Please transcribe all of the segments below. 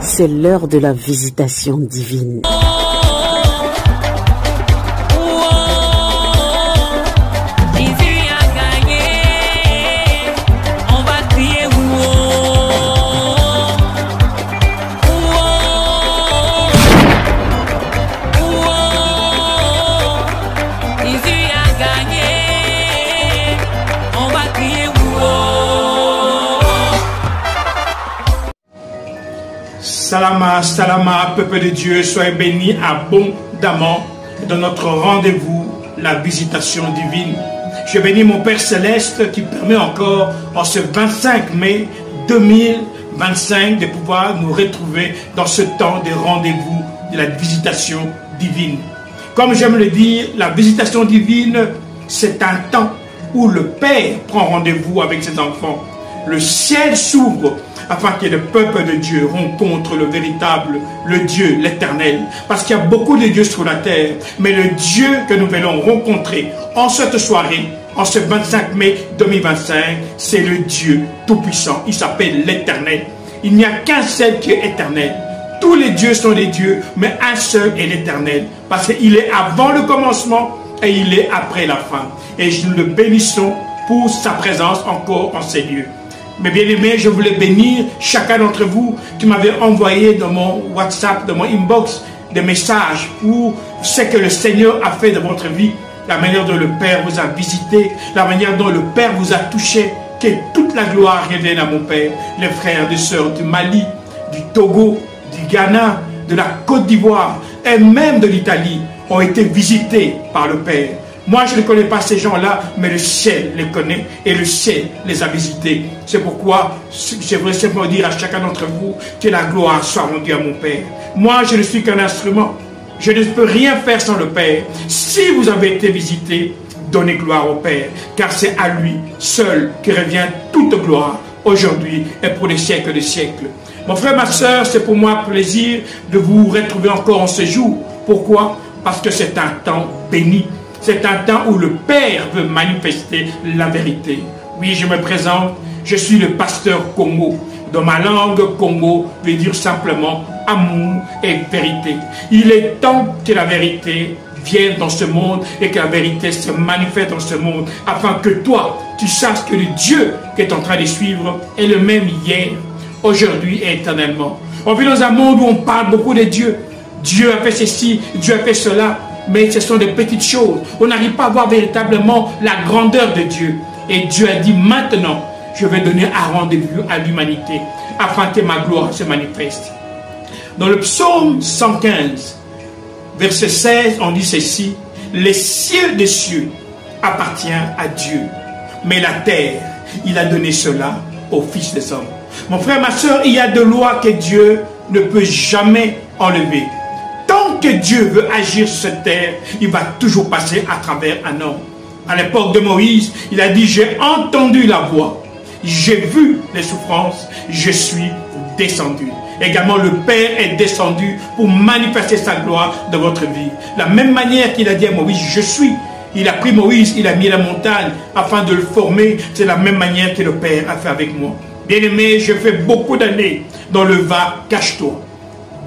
C'est l'heure de la visitation divine. Salama, salama, peuple de Dieu, soyez bénis abondamment dans notre rendez-vous, la visitation divine. Je bénis mon Père Céleste qui permet encore, en ce 25 mai 2025, de pouvoir nous retrouver dans ce temps de rendez-vous de la visitation divine. Comme j'aime le dire, la visitation divine, c'est un temps où le Père prend rendez-vous avec ses enfants. Le ciel s'ouvre afin que le peuple de Dieu rencontre le véritable, le Dieu, l'éternel. Parce qu'il y a beaucoup de dieux sur la terre, mais le Dieu que nous venons rencontrer en cette soirée, en ce 25 mai 2025, c'est le Dieu tout-puissant. Il s'appelle l'éternel. Il n'y a qu'un seul qui est éternel. Tous les dieux sont des dieux, mais un seul est l'éternel. Parce qu'il est avant le commencement et il est après la fin. Et nous le bénissons pour sa présence encore en ces lieux. Mais bien aimé, je voulais bénir chacun d'entre vous qui m'avait envoyé dans mon WhatsApp, dans mon inbox, des messages pour ce que le Seigneur a fait de votre vie, la manière dont le Père vous a visité, la manière dont le Père vous a touché. Que toute la gloire revienne à mon Père, les frères et sœurs du Mali, du Togo, du Ghana, de la Côte d'Ivoire et même de l'Italie ont été visités par le Père. Moi, je ne connais pas ces gens-là, mais le ciel les connaît et le ciel les a visités. C'est pourquoi j'aimerais simplement dire à chacun d'entre vous que la gloire soit rendue à mon Père. Moi, je ne suis qu'un instrument. Je ne peux rien faire sans le Père. Si vous avez été visité, donnez gloire au Père, car c'est à lui seul que revient toute gloire, aujourd'hui et pour les siècles des siècles. Mon frère, ma soeur, c'est pour moi un plaisir de vous retrouver encore en ce jour. Pourquoi? Parce que c'est un temps béni. C'est un temps où le Père veut manifester la vérité. Oui, je me présente, je suis le pasteur Congo. Dans ma langue, Congo veut dire simplement amour et vérité. Il est temps que la vérité vienne dans ce monde et que la vérité se manifeste dans ce monde, afin que toi, tu saches que le Dieu que tu es en train de suivre est le même hier, aujourd'hui et éternellement. On vit dans un monde où on parle beaucoup de Dieu. Dieu a fait ceci, Dieu a fait cela. Mais ce sont des petites choses. On n'arrive pas à voir véritablement la grandeur de Dieu. Et Dieu a dit maintenant, je vais donner un rendez-vous à l'humanité afin que ma gloire se manifeste. Dans le psaume 115, verset 16, on dit ceci: les cieux des cieux appartiennent à Dieu, mais la terre, il a donné cela aux fils des hommes. Mon frère, ma soeur, il y a des lois que Dieu ne peut jamais enlever. Tant que Dieu veut agir sur cette terre, il va toujours passer à travers un homme. À l'époque de Moïse, il a dit: j'ai entendu la voix, j'ai vu les souffrances, je suis descendu. Également, le Père est descendu pour manifester sa gloire dans votre vie. La même manière qu'il a dit à Moïse: je suis. Il a pris Moïse, il a mis la montagne afin de le former. C'est la même manière que le Père a fait avec moi. Bien aimé, je fais beaucoup d'années dans le va, cache-toi.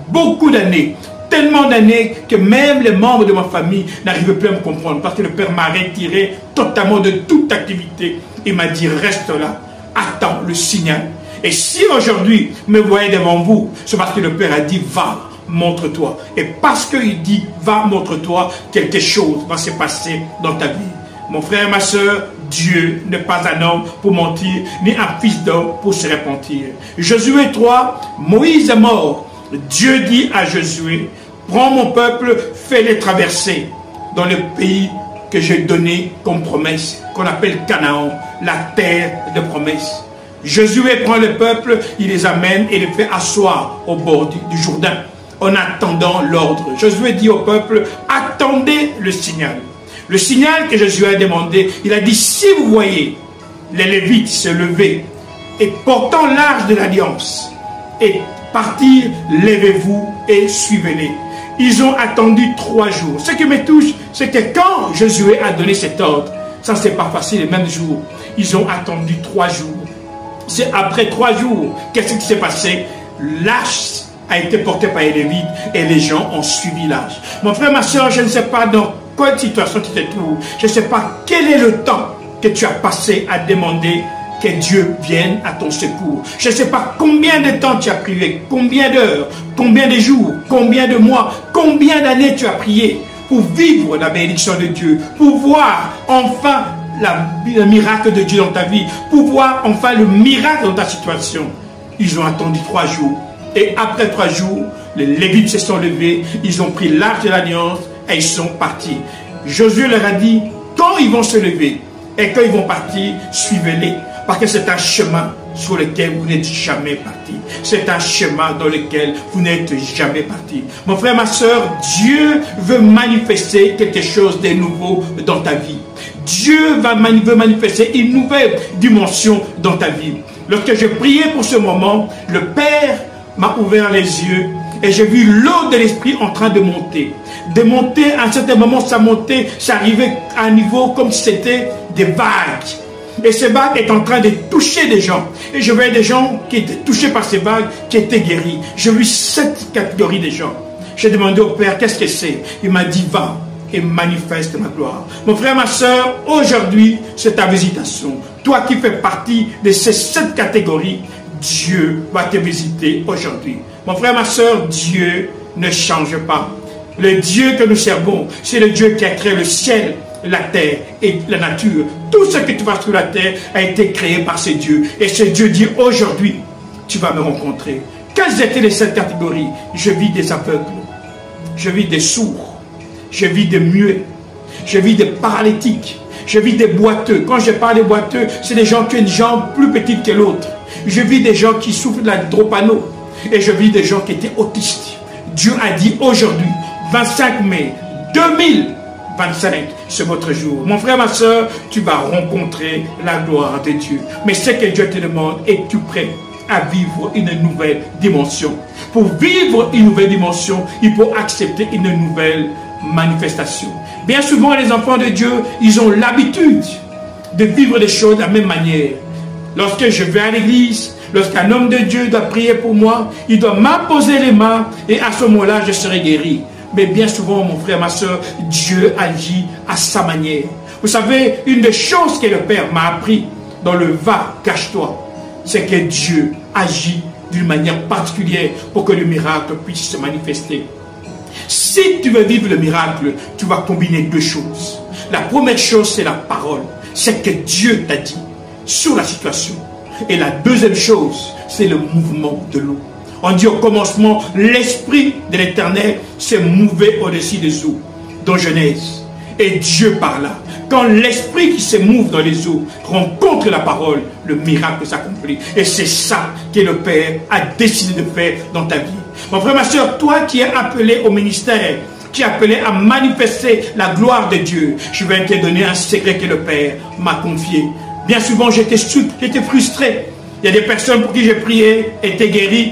Beaucoup d'années. Tellement d'années que même les membres de ma famille n'arrivaient plus à me comprendre, parce que le Père m'a retiré totalement de toute activité. Il m'a dit: reste là, attends le signal. Et si aujourd'hui me voyez devant vous, c'est parce que le Père a dit: va, montre-toi. Et parce qu'il dit: va, montre-toi, quelque chose va se passer dans ta vie. Mon frère, ma soeur, Dieu n'est pas un homme pour mentir, ni un fils d'homme pour se repentir. Josué 3, Moïse est mort. Dieu dit à Josué: prends mon peuple, fais-les traverser dans le pays que j'ai donné comme promesse, qu'on appelle Canaan, la terre de promesse. Josué prend le peuple, il les amène et les fait asseoir au bord du Jourdain, en attendant l'ordre. Josué dit au peuple: attendez le signal. Le signal que Josué a demandé, il a dit: si vous voyez les Lévites se lever et portant l'arche de l'alliance et partir, levez-vous et suivez-les. Ils ont attendu 3 jours. Ce qui me touche, c'est que quand Josué a donné cet ordre, ça c'est pas facile, le même jour, ils ont attendu 3 jours. C'est après 3 jours, qu'est-ce qui s'est passé? L'arche a été porté par les Lévites et les gens ont suivi l'âge. Mon frère, ma soeur, je ne sais pas dans quelle situation tu te trouves. Je ne sais pas quel est le temps que tu as passé à demander que Dieu vienne à ton secours. Je ne sais pas combien de temps tu as prié, combien d'heures, combien de jours, combien de mois, combien d'années tu as prié pour vivre la bénédiction de Dieu, pour voir enfin le miracle de Dieu dans ta vie, pour voir enfin le miracle dans ta situation. Ils ont attendu 3 jours. Et après 3 jours, les Lévites se sont levés, ils ont pris l'arche de l'alliance et ils sont partis. Josué leur a dit, quand ils vont se lever et quand ils vont partir, suivez-les. Parce que c'est un chemin sur lequel vous n'êtes jamais parti. C'est un chemin dans lequel vous n'êtes jamais parti. Mon frère, ma soeur, Dieu veut manifester quelque chose de nouveau dans ta vie. Dieu veut manifester une nouvelle dimension dans ta vie. Lorsque je priais pour ce moment, le Père m'a ouvert les yeux et j'ai vu l'eau de l'Esprit en train de monter. De monter, à un certain moment, ça montait, ça arrivait à un niveau comme si c'était des vagues. Et ces vagues étaient en train de toucher des gens. Et je voyais des gens qui étaient touchés par ces vagues, qui étaient guéris. J'ai vu 7 catégories de gens. J'ai demandé au Père, qu'est-ce que c'est? Il m'a dit, va et manifeste ma gloire. Mon frère, ma soeur, aujourd'hui, c'est ta visitation. Toi qui fais partie de ces 7 catégories, Dieu va te visiter aujourd'hui. Mon frère, ma soeur, Dieu ne change pas. Le Dieu que nous servons, c'est le Dieu qui a créé le ciel, la terre et la nature. Tout ce que tu vois sur la terre a été créé par ce Dieu. Et ce Dieu dit aujourd'hui, tu vas me rencontrer. Quelles étaient les 7 catégories? Je vis des aveugles, je vis des sourds, je vis des muets, je vis des paralytiques, je vis des boiteux. Quand je parle des boiteux, c'est des gens qui ont une jambe plus petite que l'autre. Je vis des gens qui souffrent de la drépano et je vis des gens qui étaient autistes. Dieu a dit aujourd'hui, 25 mai 2025, c'est votre jour. Mon frère, ma soeur, tu vas rencontrer la gloire de Dieu. Mais ce que Dieu te demande, es-tu prêt à vivre une nouvelle dimension? Pour vivre une nouvelle dimension, il faut accepter une nouvelle manifestation. Bien souvent, les enfants de Dieu, ils ont l'habitude de vivre les choses de la même manière. Lorsque je vais à l'église, lorsqu'un homme de Dieu doit prier pour moi, il doit m'imposer les mains et à ce moment-là, je serai guéri. Mais bien souvent, mon frère, ma soeur, Dieu agit à sa manière. Vous savez, une des choses que le Père m'a appris dans le va, cache-toi, c'est que Dieu agit d'une manière particulière pour que le miracle puisse se manifester. Si tu veux vivre le miracle, tu vas combiner 2 choses. La première chose, c'est la parole. C'est que Dieu t'a dit sur la situation. Et la deuxième chose, c'est le mouvement de l'eau. On dit au commencement, l'Esprit de l'Éternel s'est mouvé au-dessus des eaux, dans Genèse. Et Dieu parla. Quand l'Esprit qui se mouve dans les eaux rencontre la parole, le miracle s'accomplit. Et c'est ça que le Père a décidé de faire dans ta vie. Mon frère, ma soeur, toi qui es appelé au ministère, qui est appelé à manifester la gloire de Dieu, je vais te donner un secret que le Père m'a confié. Bien souvent, j'étais frustré. Il y a des personnes pour qui j'ai prié étaient guéries.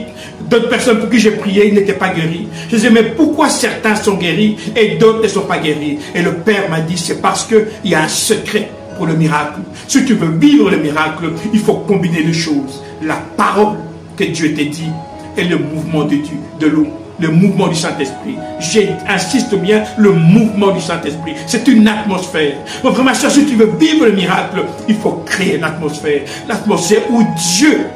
D'autres personnes pour qui j'ai prié, ils n'étaient pas guéris. Je disais, mais pourquoi certains sont guéris et d'autres ne sont pas guéris? Et le Père m'a dit, c'est parce qu'il y a un secret pour le miracle. Si tu veux vivre le miracle, il faut combiner les choses. La parole que Dieu t'a dit et le mouvement de Dieu, de l'eau. Le mouvement du Saint-Esprit. J'insiste bien, le mouvement du Saint-Esprit. C'est une atmosphère. Mon frère, ma soeur, si tu veux vivre le miracle, il faut créer l'atmosphère. L'atmosphère où Dieu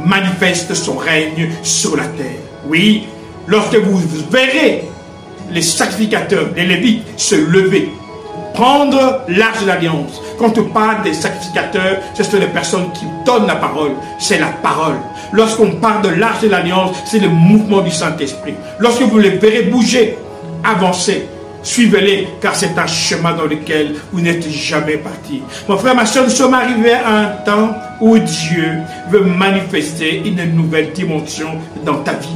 manifeste son règne sur la terre. Oui, lorsque vous verrez les sacrificateurs, les Lévites se lever, prendre l'arche de l'alliance. Quand on parle des sacrificateurs, ce sont les personnes qui donnent la parole. C'est la parole. Lorsqu'on parle de l'arche de l'alliance, c'est le mouvement du Saint-Esprit. Lorsque vous les verrez bouger, avancer, suivez-les, car c'est un chemin dans lequel vous n'êtes jamais parti. Mon frère, ma soeur, nous sommes arrivés à un temps où Dieu veut manifester une nouvelle dimension dans ta vie.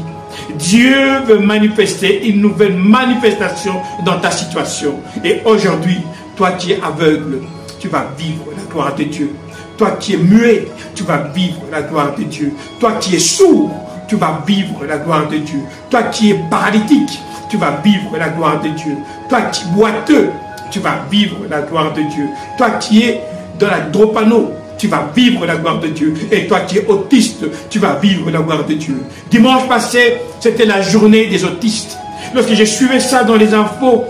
Dieu veut manifester une nouvelle manifestation dans ta situation. Et aujourd'hui, toi qui es aveugle, tu vas vivre la gloire de Dieu. Toi qui es muet, tu vas vivre la gloire de Dieu. Toi qui es sourd, tu vas vivre la gloire de Dieu. Toi qui es paralytique, tu vas vivre la gloire de Dieu. Toi qui es boiteux, tu vas vivre la gloire de Dieu. Toi qui es dans la drépano, tu vas vivre la gloire de Dieu. Et toi qui es autiste, tu vas vivre la gloire de Dieu. Dimanche passé, c'était la journée des autistes. Lorsque j'ai suivi ça dans les infos,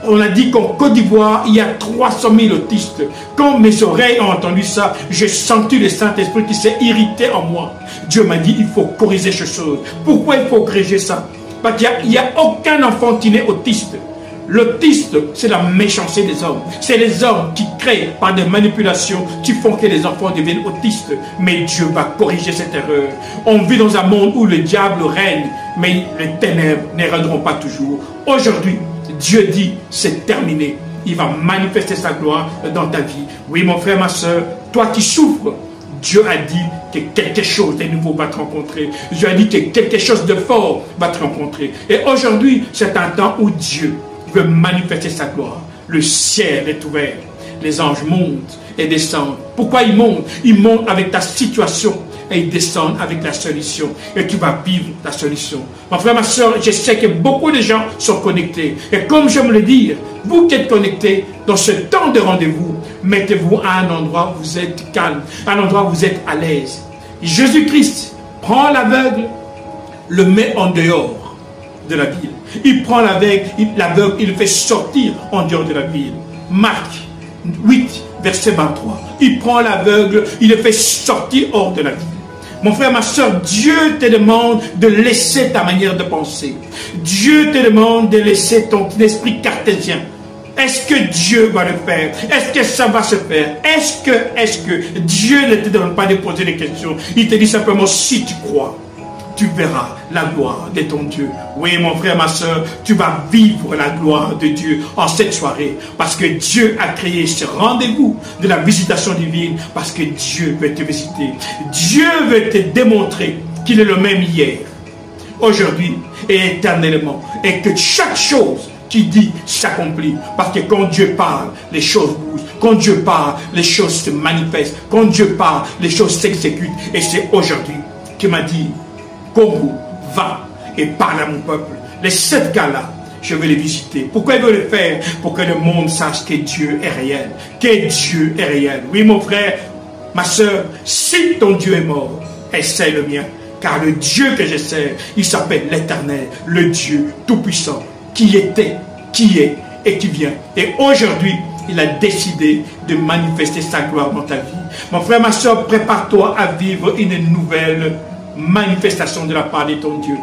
on a dit qu'en Côte d'Ivoire, il y a 300 000 autistes. Quand mes oreilles ont entendu ça, j'ai senti le Saint-Esprit qui s'est irrité en moi. Dieu m'a dit, il faut corriger ces choses. Pourquoi il faut corriger ça? Parce qu'il n'y a aucun enfant qui n'est autiste. L'autiste, c'est la méchanceté des hommes. C'est les hommes qui créent par des manipulations qui font que les enfants deviennent autistes. Mais Dieu va corriger cette erreur. On vit dans un monde où le diable règne, mais les ténèbres ne règneront pas toujours. Aujourd'hui, Dieu dit, c'est terminé. Il va manifester sa gloire dans ta vie. Oui, mon frère, ma soeur, toi qui souffres, Dieu a dit que quelque chose de nouveau va te rencontrer. Dieu a dit que quelque chose de fort va te rencontrer. Et aujourd'hui, c'est un temps où Dieu veut manifester sa gloire. Le ciel est ouvert. Les anges montent et descendent. Pourquoi ils montent? Ils montent avec ta situation et ils descendent avec la solution. Et tu vas vivre la solution. Mon frère, ma soeur, je sais que beaucoup de gens sont connectés. Et comme j'aime le dire, vous qui êtes connectés, dans ce temps de rendez-vous, mettez-vous à un endroit où vous êtes calme, un endroit où vous êtes à l'aise. Jésus-Christ prend l'aveugle, le met en dehors de la ville. Il prend l'aveugle, il le fait sortir en dehors de la ville. Marc 8, verset 23. Il prend l'aveugle, il le fait sortir hors de la ville. Mon frère, ma soeur, Dieu te demande de laisser ta manière de penser. Dieu te demande de laisser ton esprit cartésien. Est-ce que Dieu va le faire? Est-ce que ça va se faire? Est-ce que Dieu ne te demande pas de poser des questions? Il te dit simplement, si tu crois, tu verras la gloire de ton Dieu. Oui, mon frère, ma soeur, tu vas vivre la gloire de Dieu en cette soirée. Parce que Dieu a créé ce rendez-vous de la visitation divine. Parce que Dieu veut te visiter. Dieu veut te démontrer qu'il est le même hier, aujourd'hui et éternellement. Et que chaque chose qui dit s'accomplit. Parce que quand Dieu parle, les choses bougent. Quand Dieu parle, les choses se manifestent. Quand Dieu parle, les choses s'exécutent. Et c'est aujourd'hui qu'il m'a dit, Congo, va et parle à mon peuple. Les 7 gars-là, je vais les visiter. Pourquoi il veut le faire? Pour que le monde sache que Dieu est réel. Que Dieu est réel. Oui, mon frère, ma soeur, si ton Dieu est mort, essaie le mien. Car le Dieu que je sers, il s'appelle l'Éternel, le Dieu Tout-Puissant, qui était, qui est et qui vient. Et aujourd'hui, il a décidé de manifester sa gloire dans ta vie. Mon frère, ma soeur, prépare-toi à vivre une nouvelle manifestation de la part de ton Dieu.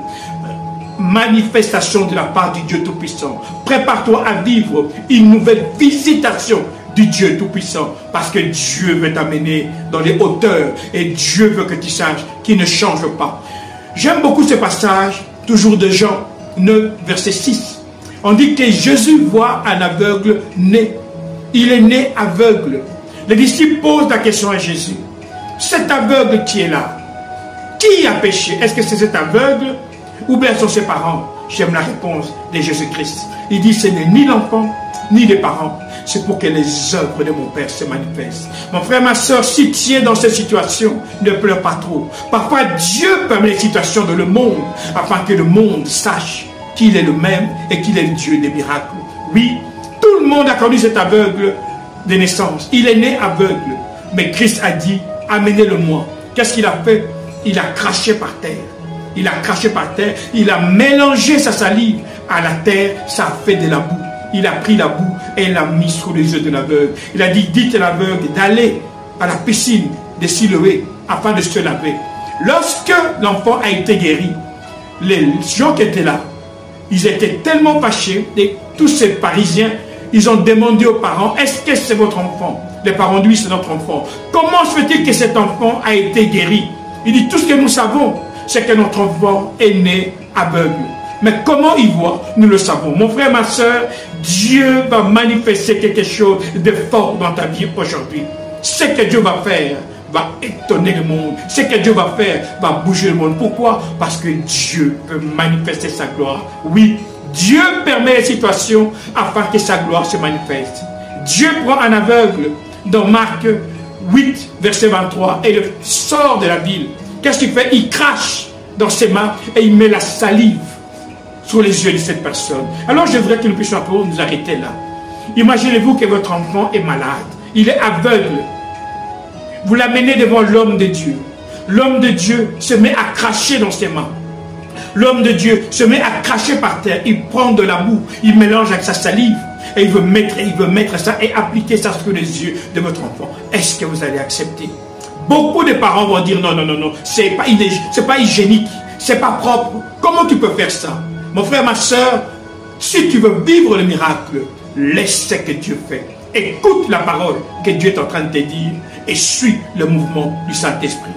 Manifestation de la part du Dieu Tout-Puissant. Prépare-toi à vivre une nouvelle visitation du Dieu Tout-Puissant. Parce que Dieu veut t'amener dans les hauteurs. Et Dieu veut que tu saches qu'il ne change pas. J'aime beaucoup ce passage, toujours de Jean 9, verset 6. On dit que Jésus voit un aveugle né. Il est né aveugle. Les disciples posent la question à Jésus. Cet aveugle qui est là, qui a péché? Est-ce que c'est cet aveugle ou bien sont ses parents? J'aime la réponse de Jésus-Christ. Il dit, ce n'est ni l'enfant, ni les parents. C'est pour que les œuvres de mon Père se manifestent. Mon frère, ma soeur, si tu es dans cette situation, ne pleure pas trop. Parfois, Dieu permet les situations dans le monde, afin que le monde sache qu'il est le même et qu'il est le Dieu des miracles. Oui, tout le monde a connu cet aveugle de naissance. Il est né aveugle. Mais Christ a dit, amenez-le-moi. Qu'est-ce qu'il a fait? Il a craché par terre. Il a craché par terre. Il a mélangé sa salive à la terre. Ça a fait de la boue. Il a pris la boue et l'a mis sous les yeux de l'aveugle. Il a dit, dites à l'aveugle d'aller à la piscine de Siloé afin de se laver. Lorsque l'enfant a été guéri, les gens qui étaient là, ils étaient tellement fâchés, et tous ces Parisiens, ils ont demandé aux parents, est-ce que c'est votre enfant? Les parents disent, c'est notre enfant. Comment se fait-il que cet enfant a été guéri? Il dit, tout ce que nous savons, c'est que notre enfant est né aveugle. Mais comment il voit, nous le savons. Mon frère, ma soeur, Dieu va manifester quelque chose de fort dans ta vie aujourd'hui. Ce que Dieu va faire va étonner le monde. Ce que Dieu va faire va bouger le monde. Pourquoi? Parce que Dieu veut manifester sa gloire. Oui, Dieu permet les situations afin que sa gloire se manifeste. Dieu prend un aveugle dans Marc 8, verset 23, et le sort de la ville. Qu'est-ce qu'il fait? Il crache dans ses mains et il met la salive sur les yeux de cette personne. Alors je voudrais que nous puissions nous arrêter là. Imaginez-vous que votre enfant est malade. Il est aveugle. Vous l'amenez devant l'homme de Dieu. L'homme de Dieu se met à cracher dans ses mains. L'homme de Dieu se met à cracher par terre. Il prend de la boue, il mélange avec sa salive. Et il veut mettre ça et appliquer ça sur les yeux de votre enfant. Est-ce que vous allez accepter? Beaucoup de parents vont dire non, non, non, non, c'est pas hygiénique, c'est pas propre. Comment tu peux faire ça? Mon frère, ma soeur, si tu veux vivre le miracle, laisse ce que Dieu fait. Écoute la parole que Dieu est en train de te dire et suis le mouvement du Saint-Esprit.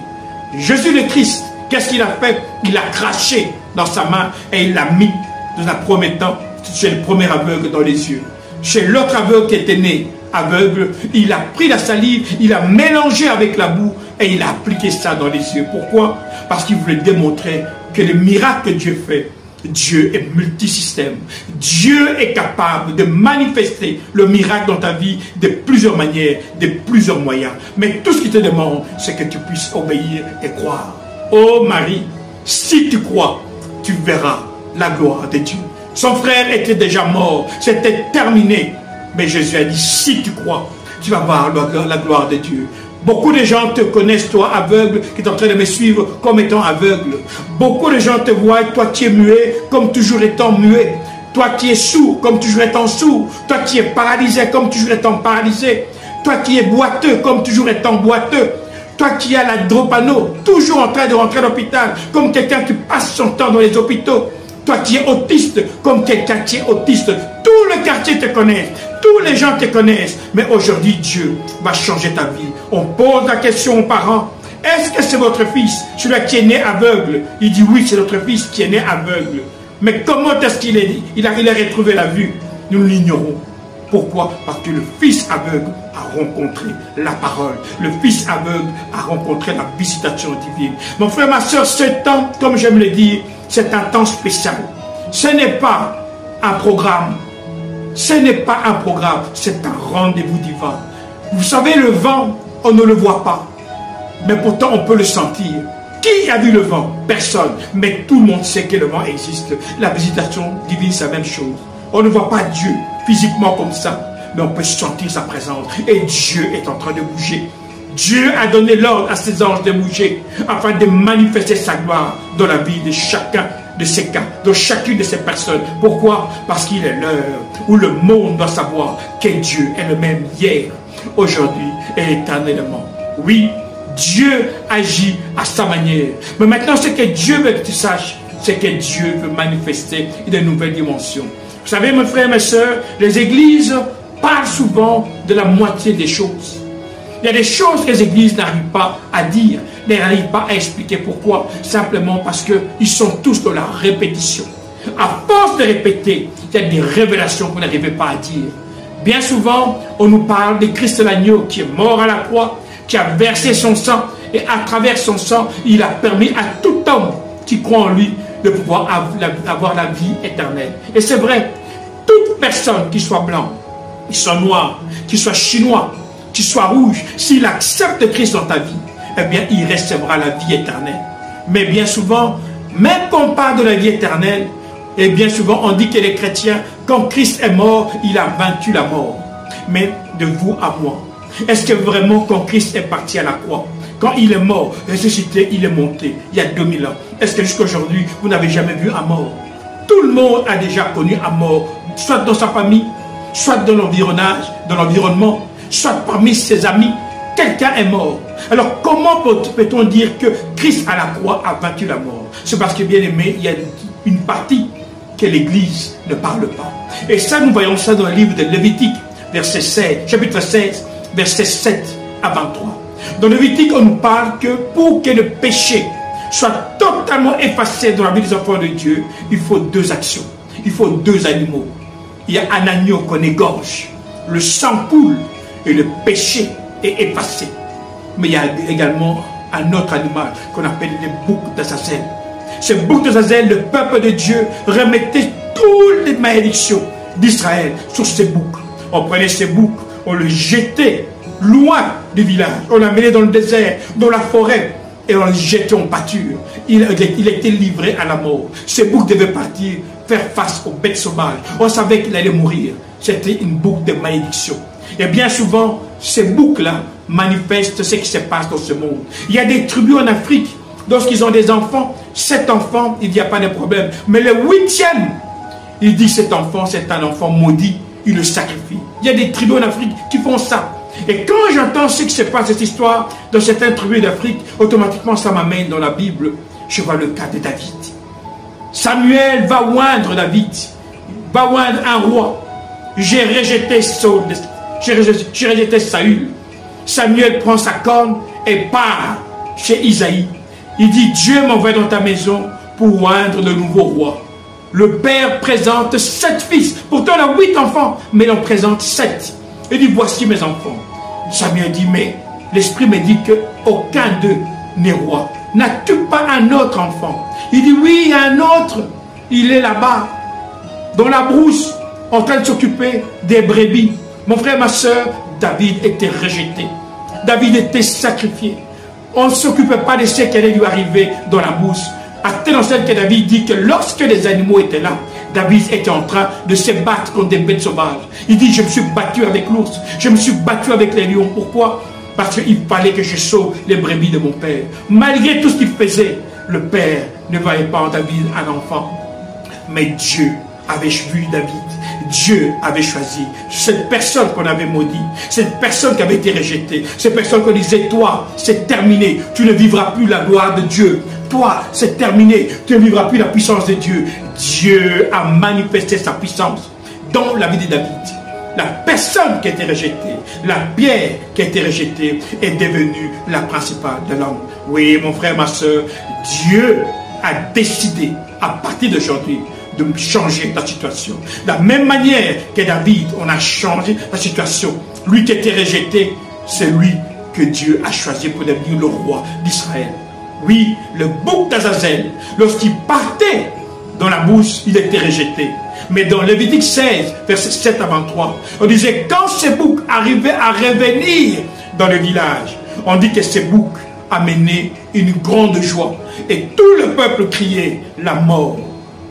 Jésus le Christ, qu'est-ce qu'il a fait? Il a craché dans sa main et il l'a mis dans un premier temps chez le premier aveugle dans les yeux. Chez l'autre aveugle qui était né aveugle, il a pris la salive, il a mélangé avec la boue et il a appliqué ça dans les yeux. Pourquoi? Parce qu'il voulait démontrer que le miracle que Dieu fait, Dieu est multisystème. Dieu est capable de manifester le miracle dans ta vie de plusieurs manières, de plusieurs moyens. Mais tout ce qu'il te demande, c'est que tu puisses obéir et croire. Oh Marie, si tu crois, tu verras la gloire de Dieu. Son frère était déjà mort, c'était terminé. Mais Jésus a dit, si tu crois, tu vas voir la gloire de Dieu. Beaucoup de gens te connaissent, toi aveugle, qui est en train de me suivre comme étant aveugle. Beaucoup de gens te voient, toi qui es muet, comme toujours étant muet. Toi qui es sourd, comme toujours étant sourd. Toi qui es paralysé, comme toujours étant paralysé. Toi qui es boiteux, comme toujours étant boiteux. Toi qui as la dropano, toujours en train de rentrer à l'hôpital, comme quelqu'un qui passe son temps dans les hôpitaux. Toi qui es autiste, comme quelqu'un qui est autiste. Tout le quartier te connaît. Tous les gens te connaissent. Mais aujourd'hui, Dieu va changer ta vie. On pose la question aux parents. Est-ce que c'est votre fils, celui qui est né aveugle? Il dit oui, c'est notre fils qui est né aveugle. Mais comment est-ce qu'il a retrouvé la vue? Nous l'ignorons. Pourquoi? Parce que le fils aveugle a rencontré la parole. Le fils aveugle a rencontré la visitation divine. Mon frère, ma soeur, ce temps, comme j'aime le dire, c'est un temps spécial. Ce n'est pas un programme. Ce n'est pas un programme, c'est un rendez-vous divin. Vous savez, le vent, on ne le voit pas. Mais pourtant, on peut le sentir. Qui a vu le vent? Personne. Mais tout le monde sait que le vent existe. La visitation divine, c'est la même chose. On ne voit pas Dieu physiquement comme ça, mais on peut sentir sa présence. Et Dieu est en train de bouger. Dieu a donné l'ordre à ses anges de bouger afin de manifester sa gloire dans la vie de chacun de ces cas, dans chacune de ces personnes. Pourquoi? Parce qu'il est l'heure où le monde doit savoir que Dieu est le même hier, aujourd'hui et éternellement. Oui, Dieu agit à sa manière. Mais maintenant, ce que Dieu veut que tu saches, c'est que Dieu veut manifester de nouvelles dimensions. Vous savez, mes frères et mes sœurs, les églises parlent souvent de la moitié des choses. Il y a des choses que les églises n'arrivent pas à dire, n'arrivent pas à expliquer. Pourquoi? Simplement parce qu'ils sont tous dans la répétition. À force de répéter, il y a des révélations qu'on n'arrivait pas à dire. Bien souvent, on nous parle de Christ l'agneau qui est mort à la croix, qui a versé son sang, et à travers son sang, il a permis à tout homme qui croit en lui de pouvoir avoir la vie éternelle. Et c'est vrai, toute personne qui soit blanc, qui soit noir, qui soit chinois, qui soit rouge, s'il accepte Christ dans ta vie, eh bien, il recevra la vie éternelle. Mais bien souvent, même quand on parle de la vie éternelle, et bien souvent, on dit que les chrétiens, quand Christ est mort, il a vaincu la mort. Mais de vous à moi, est-ce que vraiment, quand Christ est parti à la croix, quand il est mort, ressuscité, il est monté, il y a 2000 ans, est-ce que jusqu'à aujourd'hui, vous n'avez jamais vu un mort? Tout le monde a déjà connu un mort, soit dans sa famille, soit dans l'environnement, soit parmi ses amis. Quelqu'un est mort. Alors comment peut-on dire que Christ à la croix a vaincu la mort? C'est parce que, bien aimé, il y a une partie que l'Église ne parle pas. Et ça, nous voyons ça dans le livre de Lévitique, chapitre 16, versets 7 à 23. Dans Lévitique, on nous parle que pour que le péché soit totalement effacé dans la vie des enfants de Dieu, il faut deux actions. Il faut deux animaux. Il y a un agneau qu'on égorge, le sang coule et le péché est effacé. Mais il y a également un autre animal qu'on appelle les boucs d'Azazel. Ces boucs d'Azazel, le peuple de Dieu remettait toutes les malédictions d'Israël sur ces boucs. On prenait ces boucs, on les jetait loin du village, on l'amenait dans le désert, dans la forêt, et on les jetait en pâture. Il était livré à la mort. Ces boucs devaient partir, faire face aux bêtes sauvages. On savait qu'il allait mourir. C'était une boucle de malédiction. Et bien souvent, ces boucs-là manifestent ce qui se passe dans ce monde. Il y a des tribus en Afrique, lorsqu'ils ont des enfants, 7 enfants, il n'y a pas de problème. Mais le 8e, il dit cet enfant, c'est un enfant maudit, il le sacrifie. Il y a des tribus en Afrique qui font ça. Et quand j'entends ce qui se passe, cette histoire, dans certaines tribus d'Afrique, automatiquement ça m'amène dans la Bible. Je vois le cas de David. Samuel va oindre David, va oindre un roi. J'ai rejeté Saül. Samuel prend sa corne et part chez Isaïe. Il dit, Dieu m'envoie dans ta maison pour oindre le nouveau roi. Le père présente 7 fils. Pourtant, il a 8 enfants, mais il en présente 7. Il dit, voici mes enfants. Samuel dit, mais l'esprit me dit qu'aucun d'eux n'est roi. N'as-tu pas un autre enfant? Il dit, oui, il y a un autre. Il est là-bas, dans la brousse, en train de s'occuper des brebis. Mon frère, ma soeur, David était rejeté. David était sacrifié. On ne s'occupait pas de ce qui allait lui arriver dans la brousse. À telle enseigne que David dit que lorsque les animaux étaient là, David était en train de se battre contre des bêtes sauvages. Il dit, je me suis battu avec l'ours, je me suis battu avec les lions. Pourquoi? Parce qu'il fallait que je sauve les brebis de mon père. Malgré tout ce qu'il faisait, le père ne voyait pas en David un enfant. Mais Dieu avait vu David. Dieu avait choisi cette personne qu'on avait maudit, cette personne qui avait été rejetée, cette personne qu'on disait, toi, c'est terminé, tu ne vivras plus la gloire de Dieu. Toi, c'est terminé, tu ne vivras plus la puissance de Dieu. Dieu a manifesté sa puissance dans la vie de David. La personne qui a été rejetée, la pierre qui a été rejetée est devenue la principale de l'homme. Oui, mon frère, ma soeur, Dieu a décidé à partir d'aujourd'hui de changer ta situation. De la même manière que David, on a changé la situation. Lui qui était rejeté, c'est lui que Dieu a choisi pour devenir le roi d'Israël. Oui, le bouc d'Azazel, lorsqu'il partait dans la bouche, il était rejeté. Mais dans Lévitique 16, verset 7 à 23, on disait, quand ces boucs arrivaient à revenir dans le village, on dit que ces boucs amenaient une grande joie. Et tout le peuple criait, la mort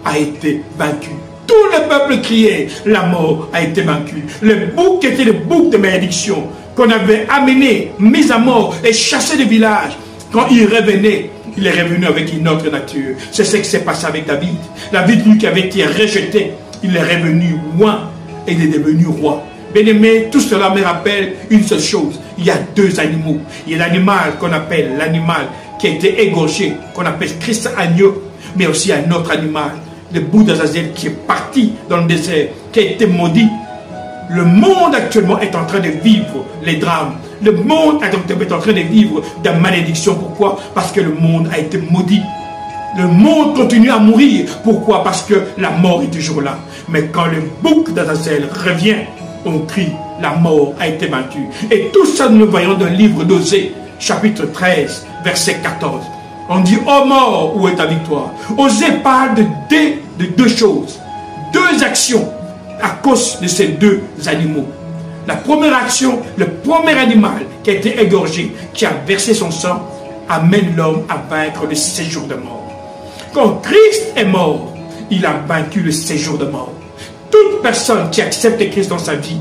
a été vaincu. Tout le peuple criait, la mort a été vaincue. Le bouc était le bouc de malédiction qu'on avait amené, mis à mort et chassé du village. Quand il revenait, il est revenu avec une autre nature. C'est ce qui s'est passé avec David. David, lui qui avait été rejeté, il est revenu loin et il est devenu roi. Bien aimé, tout cela me rappelle une seule chose. Il y a 2 animaux. Il y a l'animal qu'on appelle l'animal qui a été égorgé, qu'on appelle Christ agneau, mais aussi un autre animal, le bouc d'Azazel qui est parti dans le désert, qui a été maudit. Le monde actuellement est en train de vivre les drames. Le monde est en train de vivre des malédictions. Pourquoi? Parce que le monde a été maudit. Le monde continue à mourir. Pourquoi? Parce que la mort est toujours là. Mais quand le bouc d'Azazel revient, on crie, la mort a été vaincue. Et tout ça, nous le voyons dans le livre d'Osée, chapitre 13, verset 14. On dit, ô mort, où est ta victoire? Osée parle de 2 choses, 2 actions à cause de ces 2 animaux. La première action, le premier animal qui a été égorgé, qui a versé son sang, amène l'homme à vaincre le séjour de mort. Quand Christ est mort, il a vaincu le séjour de mort. Toute personne qui accepte Christ dans sa vie,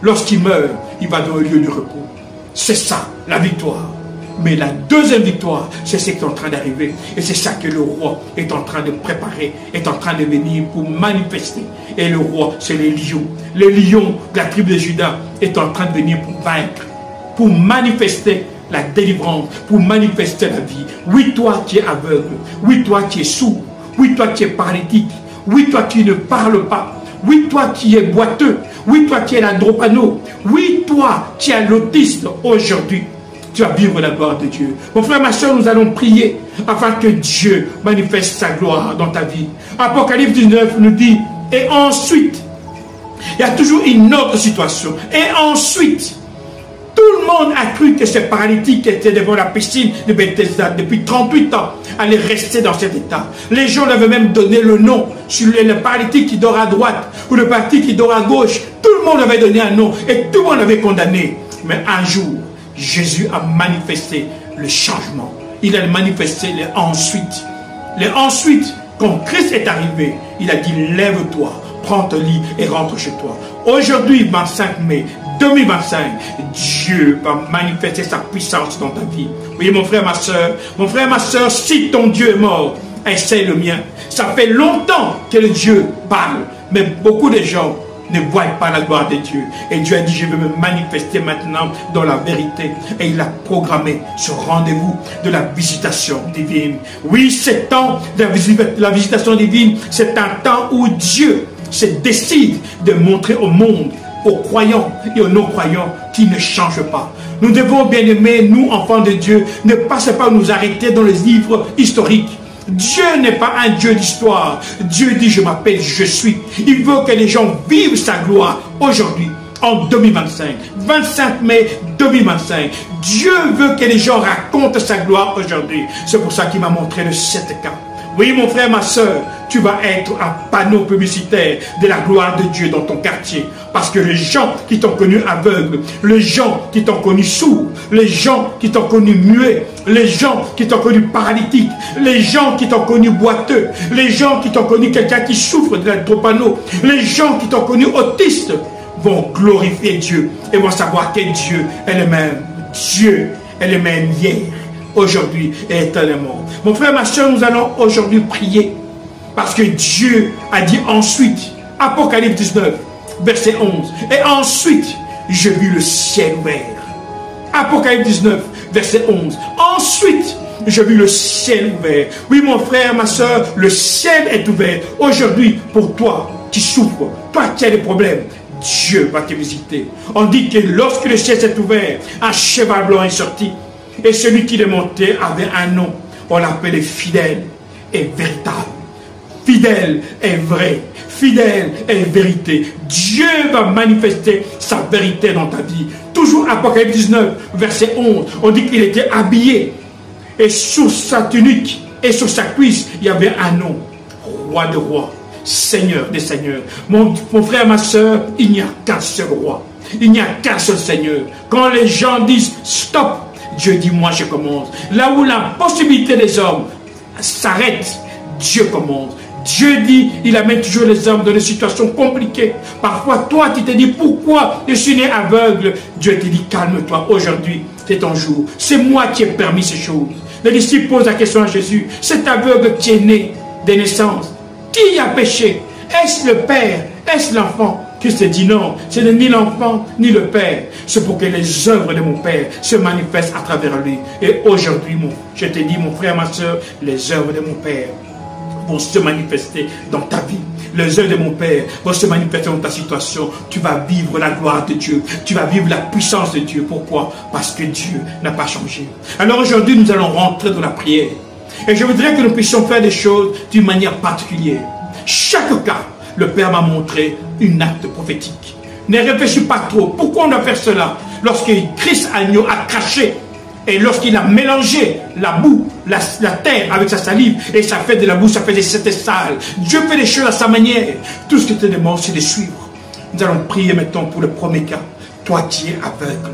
lorsqu'il meurt, il va dans un lieu de repos. C'est ça, la victoire. Mais la deuxième victoire, c'est ce qui est en train d'arriver. Et c'est ça que le roi est en train de préparer, est en train de venir pour manifester. Et le roi, c'est les lions. Le lion de la tribu de Juda est en train de venir pour vaincre, pour manifester la délivrance, pour manifester la vie. Oui, toi qui es aveugle. Oui, toi qui es sourd. Oui, toi qui es paralytique. Oui, toi qui ne parles pas. Oui, toi qui es boiteux. Oui, toi qui es l'andropano. Oui, toi qui es l'autiste aujourd'hui. Tu vas vivre la gloire de Dieu. Mon frère, ma soeur, nous allons prier afin que Dieu manifeste sa gloire dans ta vie. Apocalypse 19 nous dit, et ensuite, il y a toujours une autre situation. Et ensuite, tout le monde a cru que ce paralytique qui était devant la piscine de Bethesda depuis 38 ans allait rester dans cet état. Les gens lui avaient même donné le nom sur le paralytique qui dort à droite ou le paralytique qui dort à gauche. Tout le monde avait donné un nom et tout le monde l'avait condamné. Mais un jour, Jésus a manifesté le changement. Il a manifesté les ensuite. Les ensuite, quand Christ est arrivé, il a dit, lève-toi, prends ton lit et rentre chez toi. Aujourd'hui, 25 mai 2025, Dieu va manifester sa puissance dans ta vie. Oui, mon frère, ma soeur, si ton Dieu est mort, essaye le mien. Ça fait longtemps que le Dieu parle, mais beaucoup de gens ne voient pas la gloire de Dieu. Et Dieu a dit, je vais me manifester maintenant dans la vérité. Et il a programmé ce rendez-vous de la visitation divine. Oui, c'est temps de la visitation divine. C'est un temps où Dieu se décide de montrer au monde, aux croyants et aux non-croyants, qui ne changent pas. Nous devons, bien aimer, nous, enfants de Dieu, ne pas nous arrêter dans les livres historiques. Dieu n'est pas un Dieu d'histoire. Dieu dit, je m'appelle, je suis. Il veut que les gens vivent sa gloire aujourd'hui, en 2025. 25 mai 2025. Dieu veut que les gens racontent sa gloire aujourd'hui. C'est pour ça qu'il m'a montré le 7 cas. Oui, mon frère, ma soeur, tu vas être un panneau publicitaire de la gloire de Dieu dans ton quartier. Parce que les gens qui t'ont connu aveugle, les gens qui t'ont connu sourd, les gens qui t'ont connu muet, les gens qui t'ont connu paralytique, les gens qui t'ont connu boiteux, les gens qui t'ont connu quelqu'un qui souffre de l'hydropano, les gens qui t'ont connu autiste, vont glorifier Dieu et vont savoir que Dieu est le même. Dieu est le même hier, aujourd'hui et éternellement. Mon frère, ma soeur, nous allons aujourd'hui prier parce que Dieu a dit ensuite, Apocalypse 19, verset 11, et ensuite, je vis le ciel ouvert. Apocalypse 19, verset 11. Ensuite, je vis le ciel ouvert. Oui, mon frère, ma soeur, le ciel est ouvert. Aujourd'hui, pour toi qui souffres, toi qui as des problèmes, Dieu va te visiter. On dit que lorsque le ciel s'est ouvert, un cheval blanc est sorti. Et celui qui le montait avait un nom. On l'appelait fidèle et véritable. Fidèle et vrai. Fidèle et vérité. Dieu va manifester sa vérité dans ta vie. Toujours Apocalypse 19, verset 11. On dit qu'il était habillé. Et sur sa tunique et sur sa cuisse, il y avait un nom. Roi de rois. Seigneur des seigneurs. Mon frère, ma soeur, il n'y a qu'un seul roi. Il n'y a qu'un seul Seigneur. Quand les gens disent stop, Dieu dit moi je commence. Là où la possibilité des hommes s'arrête, Dieu commence. Dieu dit, il amène toujours les hommes dans des situations compliquées. Parfois, toi, tu te dis, pourquoi je suis né aveugle? Dieu te dit, calme-toi, aujourd'hui, c'est ton jour. C'est moi qui ai permis ces choses. Les disciples posent la question à Jésus, cet aveugle qui est né de naissance, qui a péché? Est-ce le Père? Est-ce l'enfant? Christ dit non, ce n'est ni l'enfant ni le Père. C'est pour que les œuvres de mon Père se manifestent à travers lui. Et aujourd'hui, je te dis, mon frère, ma soeur, les œuvres de mon Père vont se manifester dans ta vie. Les œuvres de mon Père vont se manifester dans ta situation. Tu vas vivre la gloire de Dieu. Tu vas vivre la puissance de Dieu. Pourquoi? Parce que Dieu n'a pas changé. Alors aujourd'hui, nous allons rentrer dans la prière. Et je voudrais que nous puissions faire des choses d'une manière particulière. Chaque cas, le Père m'a montré un acte prophétique. Ne réfléchis pas trop. Pourquoi on doit faire cela? Lorsque Christ agneau a craché et lorsqu'il a mélangé la boue, la terre avec sa salive, et ça fait de la boue, ça fait des c'était sale. Dieu fait les choses à sa manière. Tout ce que tu demandes, c'est de suivre. Nous allons prier maintenant pour le premier cas. Toi qui es aveugle.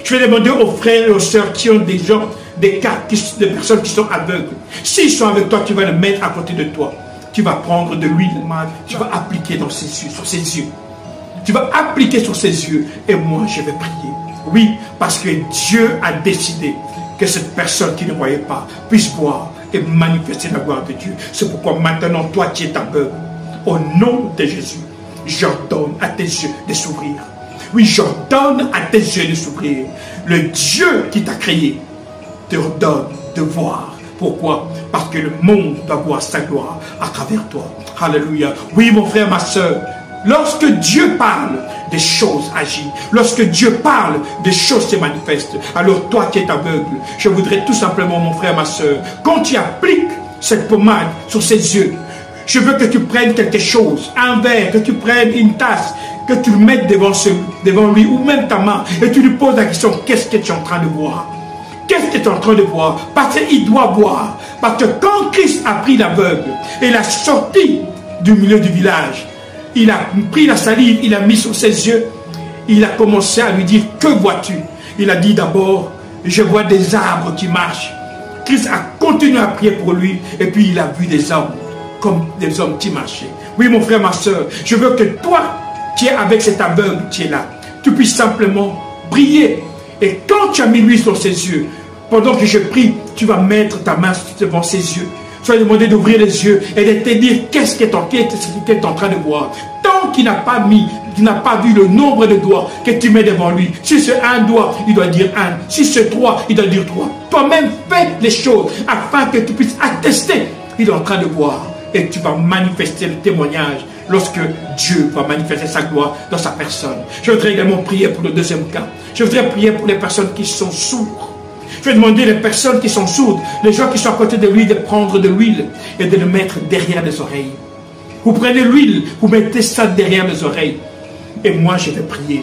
Je vais demander aux frères et aux sœurs qui ont des gens, des cas, des personnes qui sont aveugles. S'ils sont avec toi, tu vas le mettre à côté de toi. Tu vas prendre de l'huile, tu vas appliquer dans ses yeux, sur ses yeux. Tu vas appliquer sur ses yeux et moi je vais prier. Oui, parce que Dieu a décidé que cette personne qui ne voyait pas puisse voir et manifester la gloire de Dieu. C'est pourquoi maintenant, toi qui es aveugle, au nom de Jésus, j'ordonne à tes yeux de s'ouvrir. Oui, j'ordonne à tes yeux de s'ouvrir. Le Dieu qui t'a créé te ordonne de voir. Pourquoi? Parce que le monde doit voir sa gloire à travers toi. Alléluia. Oui, mon frère, ma soeur, lorsque Dieu parle, des choses agissent. Lorsque Dieu parle, des choses se manifestent. Alors toi qui es aveugle, je voudrais tout simplement, mon frère, ma soeur, quand tu appliques cette pommade sur ses yeux, je veux que tu prennes quelque chose, un verre, que tu prennes une tasse, que tu le mettes devant lui, ou même ta main, et tu lui poses la question, qu'est-ce que tu es en train de voir? Qu'est-ce que tu es en train de voir? Parce qu'il doit voir. Parce que quand Christ a pris l'aveugle et l'a sorti du milieu du village, il a pris la salive, il a mis sur ses yeux, il a commencé à lui dire, que vois-tu? Il a dit d'abord, je vois des arbres qui marchent. Christ a continué à prier pour lui et puis il a vu des hommes comme des hommes qui marchaient. Oui, mon frère, ma soeur, je veux que toi qui es avec cet aveugle qui est là, tu puisses simplement prier. Et quand tu as mis l'huile sur ses yeux, pendant que je prie, tu vas mettre ta main devant ses yeux. Tu vas lui demander d'ouvrir les yeux et de te dire qu'est-ce qu'il est en train de voir. Tant qu'il n'a pas vu le nombre de doigts que tu mets devant lui. Si c'est un doigt, il doit dire un. Si c'est trois, il doit dire trois. Toi-même, fais les choses afin que tu puisses attester qu'il est en train de voir. Et tu vas manifester le témoignage lorsque Dieu va manifester sa gloire dans sa personne. Je voudrais également prier pour le deuxième cas. Je voudrais prier pour les personnes qui sont sourdes. Je vais demander les personnes qui sont sourdes, les gens qui sont à côté de lui, de prendre de l'huile et de le mettre derrière les oreilles. Vous prenez l'huile, vous mettez ça derrière les oreilles. Et moi, je vais prier.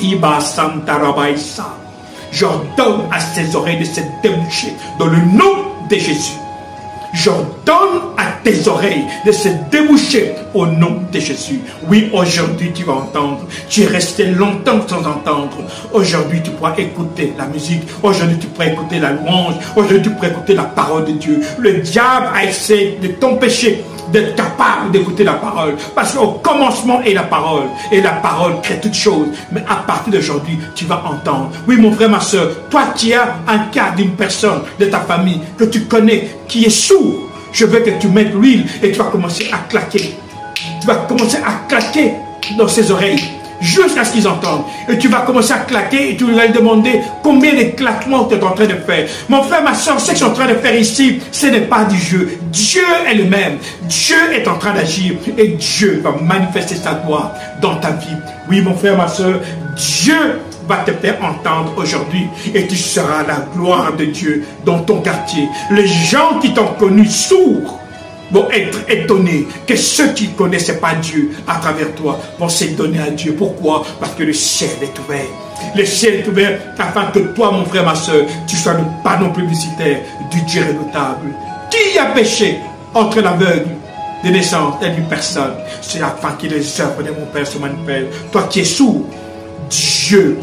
Iba Santa Rabaïsa. J'ordonne à ses oreilles de se déboucher dans le nom de Jésus. J'ordonne à tes oreilles de se déboucher au nom de Jésus. Oui, aujourd'hui tu vas entendre. Tu es resté longtemps sans entendre. Aujourd'hui tu pourras écouter la musique. Aujourd'hui tu pourras écouter la louange. Aujourd'hui tu pourras écouter la parole de Dieu. Le diable a essayé de t'empêcher d'être capable d'écouter la parole. Parce qu'au commencement est la parole. Et la parole crée toutes choses. Mais à partir d'aujourd'hui, tu vas entendre. Oui, mon frère, ma soeur, toi qui as un cas d'une personne de ta famille que tu connais qui est sourd, je veux que tu mettes l'huile et tu vas commencer à claquer. Tu vas commencer à claquer dans ses oreilles jusqu'à ce qu'ils entendent. Et tu vas commencer à claquer et tu vas lui demander combien de claquements tu es en train de faire. Mon frère, ma soeur, ce que je suis en train de faire ici, ce n'est pas du jeu. Dieu est le même. Dieu est en train d'agir et Dieu va manifester sa gloire dans ta vie. Oui, mon frère, ma soeur, Dieu va te faire entendre aujourd'hui et tu seras la gloire de Dieu dans ton quartier. Les gens qui t'ont connu sourds vont être étonnés que ceux qui ne connaissaient pas Dieu à travers toi vont s'étonner à Dieu. Pourquoi? Parce que le ciel est ouvert. Le ciel est ouvert afin que toi, mon frère, ma soeur, tu sois le panneau publicitaire du Dieu redoutable. Qui a péché entre l'aveugle de naissance et une personne? C'est afin que les œuvres de mon Père se manifestent. Toi qui es sourd, Dieu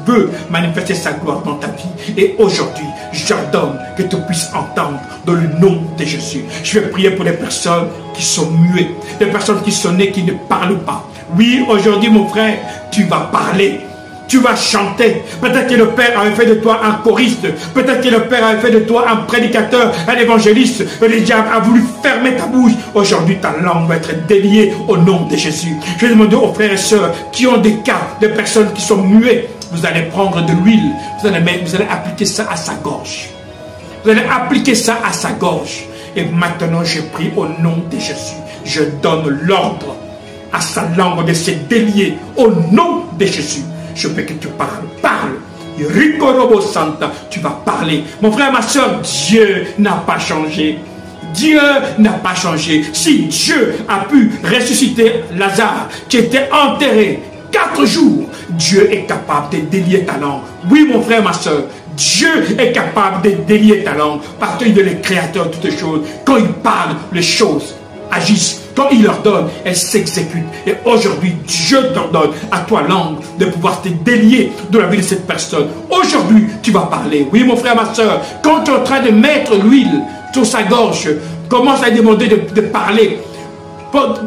veut manifester sa gloire dans ta vie. Et aujourd'hui, j'ordonne que tu puisses entendre dans le nom de Jésus. Je vais prier pour les personnes qui sont muettes, les personnes qui sont nées, qui ne parlent pas. Oui, aujourd'hui, mon frère, tu vas parler. Tu vas chanter. Peut-être que le Père avait fait de toi un choriste. Peut-être que le Père avait fait de toi un prédicateur, un évangéliste. Le diable a voulu fermer ta bouche. Aujourd'hui, ta langue va être déliée au nom de Jésus. Je vais demander aux frères et sœurs qui ont des cas de personnes qui sont muettes. Vous allez prendre de l'huile. Vous allez appliquer ça à sa gorge. Vous allez appliquer ça à sa gorge. Et maintenant, je prie au nom de Jésus. Je donne l'ordre à sa langue de se délier au nom de Jésus. Je veux que tu parles. Parle. Ricorobo Santa, tu vas parler. Mon frère, ma soeur, Dieu n'a pas changé. Dieu n'a pas changé. Si Dieu a pu ressusciter Lazare, qui était enterré 4 jours, Dieu est capable de délier ta langue. Oui, mon frère, ma soeur, Dieu est capable de délier ta langue parce qu'il est le créateur de toutes choses. Quand il parle, les choses agissent. Quand il leur donne, elles s'exécutent. Et aujourd'hui, Dieu t'ordonne à toi, langue, de pouvoir te délier de la vie de cette personne. Aujourd'hui, tu vas parler. Oui, mon frère, ma soeur, quand tu es en train de mettre l'huile sur sa gorge, commence à lui demander de parler.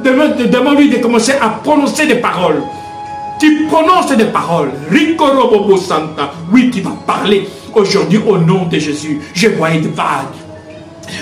Demande-lui de commencer à prononcer des paroles. Tu prononces des paroles. Ricorobobo Santa. Oui, tu vas parler. Aujourd'hui, au nom de Jésus, je voyais des vagues.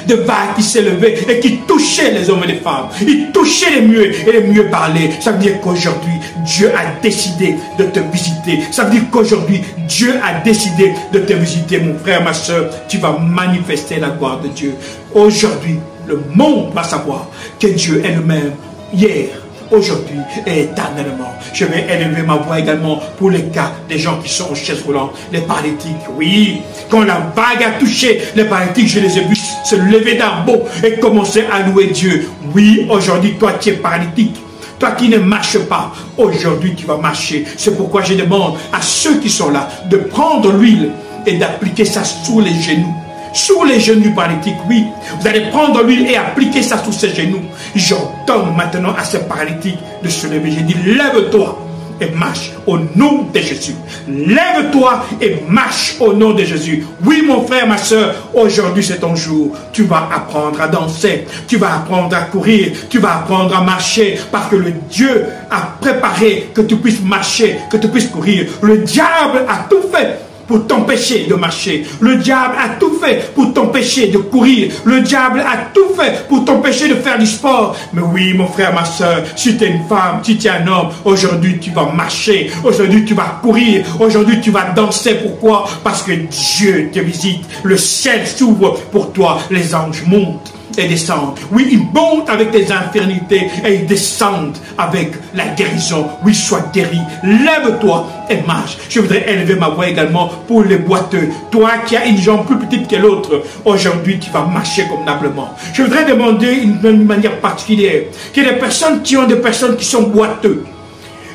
De vagues qui s'élevaient et qui touchaient les hommes et les femmes. Ils touchaient les muets et les muets parlaient. Ça veut dire qu'aujourd'hui, Dieu a décidé de te visiter. Ça veut dire qu'aujourd'hui, Dieu a décidé de te visiter. Mon frère, ma soeur, tu vas manifester la gloire de Dieu. Aujourd'hui, le monde va savoir que Dieu est le même hier, aujourd'hui et éternellement. Je vais élever ma voix également pour les cas des gens qui sont aux chaises roulantes, les paralytiques. Oui, quand la vague a touché les paralytiques, je les ai vus se lever d'un bond et commencer à louer Dieu. Oui, aujourd'hui, toi qui es paralytique, toi qui ne marches pas, aujourd'hui tu vas marcher. C'est pourquoi je demande à ceux qui sont là de prendre l'huile et d'appliquer ça sur les genoux. Sur les genoux paralytiques, oui. Vous allez prendre l'huile et appliquer ça sur ses genoux. J'ordonne maintenant à ces paralytiques de se lever. J'ai dit, lève-toi et marche au nom de Jésus. Lève-toi et marche au nom de Jésus. Oui, mon frère, ma soeur, aujourd'hui c'est ton jour. Tu vas apprendre à danser, tu vas apprendre à courir, tu vas apprendre à marcher, parce que le Dieu a préparé que tu puisses marcher, que tu puisses courir. Le diable a tout fait pour t'empêcher de marcher. Le diable a tout fait pour t'empêcher de courir. Le diable a tout fait pour t'empêcher de faire du sport. Mais oui, mon frère, ma soeur, si tu es une femme, si tu es un homme, aujourd'hui tu vas marcher, aujourd'hui tu vas courir, aujourd'hui tu vas danser. Pourquoi? Parce que Dieu te visite. Le ciel s'ouvre pour toi, les anges montent et descendent. Oui, ils montent avec tes infirmités et ils descendent avec la guérison. Oui, sois guéri. Lève-toi et marche. Je voudrais élever ma voix également pour les boiteux. Toi qui as une jambe plus petite que l'autre, aujourd'hui tu vas marcher convenablement. Je voudrais demander d'une manière particulière que les personnes qui ont des personnes qui sont boiteux,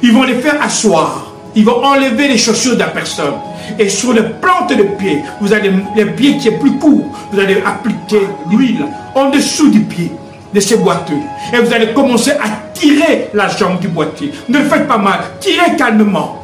ils vont les faire asseoir. Ils vont enlever les chaussures de la personne. Et sur les plantes de pied, vous avez les pieds qui est plus court. Vous allez appliquer l'huile en dessous du pied de ces boiteux. Et vous allez commencer à tirer la jambe du boîtier. Ne le faites pas mal. Tirez calmement.